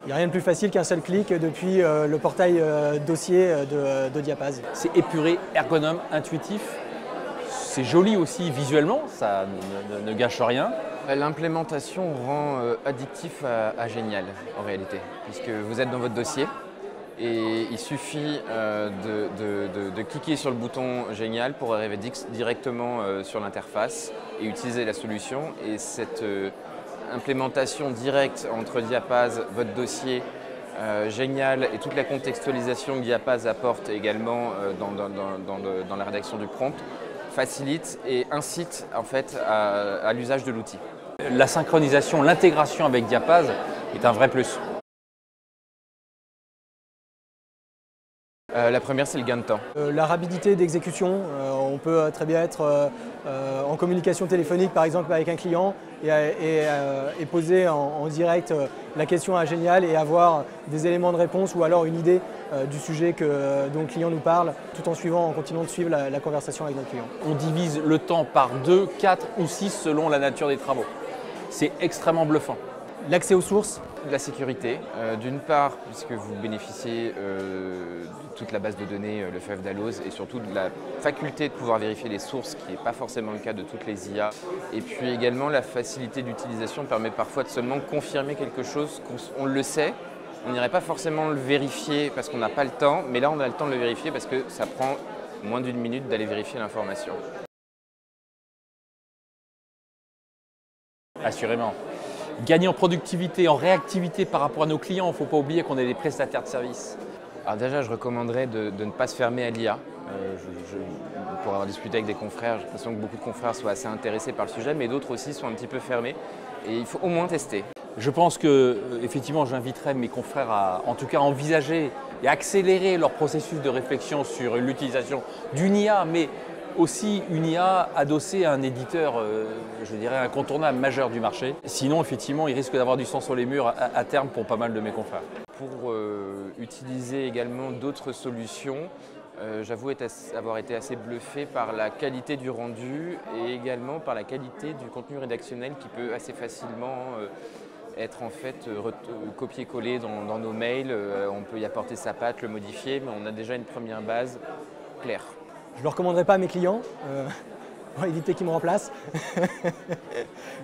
Il n'y a rien de plus facile qu'un seul clic depuis le portail dossier de Diapaz. C'est épuré, ergonome, intuitif. C'est joli aussi visuellement, ça ne gâche rien. L'implémentation rend addictif à Génial en réalité, puisque vous êtes dans votre dossier et il suffit de cliquer sur le bouton Génial pour arriver directement sur l'interface et utiliser la solution. Et cette implémentation directe entre Diapaz, votre dossier, Génial et toute la contextualisation que Diapaz apporte également dans la rédaction du prompt facilite et incite en fait à l'usage de l'outil. La synchronisation, l'intégration avec Diapaz est un vrai plus. La première, c'est le gain de temps. La rapidité d'exécution, on peut très bien être en communication téléphonique par exemple avec un client et poser en direct la question à Génial et avoir des éléments de réponse ou alors une idée du sujet dont le client nous parle tout en continuant de suivre la conversation avec notre client. On divise le temps par 2, 4 ou 6 selon la nature des travaux. C'est extrêmement bluffant. L'accès aux sources. De la sécurité, d'une part puisque vous bénéficiez de toute la base de données, le FF d'Alloz, et surtout de la faculté de pouvoir vérifier les sources, qui n'est pas forcément le cas de toutes les IA. Et puis également la facilité d'utilisation permet parfois de seulement confirmer quelque chose qu'on le sait. On n'irait pas forcément le vérifier parce qu'on n'a pas le temps, mais là on a le temps de le vérifier parce que ça prend moins d'une minute d'aller vérifier l'information. Assurément. Gagner en productivité, en réactivité par rapport à nos clients, il ne faut pas oublier qu'on est des prestataires de services. Alors déjà, je recommanderais de ne pas se fermer à l'IA. Pour avoir discuté avec des confrères, j'ai l'impression que beaucoup de confrères sont assez intéressés par le sujet, mais d'autres aussi sont un petit peu fermés. Et il faut au moins tester. Je pense que, effectivement, j'inviterais mes confrères à, en tout cas, envisager et accélérer leur processus de réflexion sur l'utilisation d'une IA, mais aussi une IA adossée à un éditeur, je dirais, incontournable, majeur du marché. Sinon, effectivement, il risque d'avoir du sang sur les murs à terme pour pas mal de mes confrères. Pour utiliser également d'autres solutions, j'avoue avoir été assez bluffé par la qualité du rendu et également par la qualité du contenu rédactionnel qui peut assez facilement être en fait copié-collé dans nos mails. On peut y apporter sa patte, le modifier, mais on a déjà une première base claire. Je ne le recommanderais pas à mes clients pour éviter qu'ils me remplacent.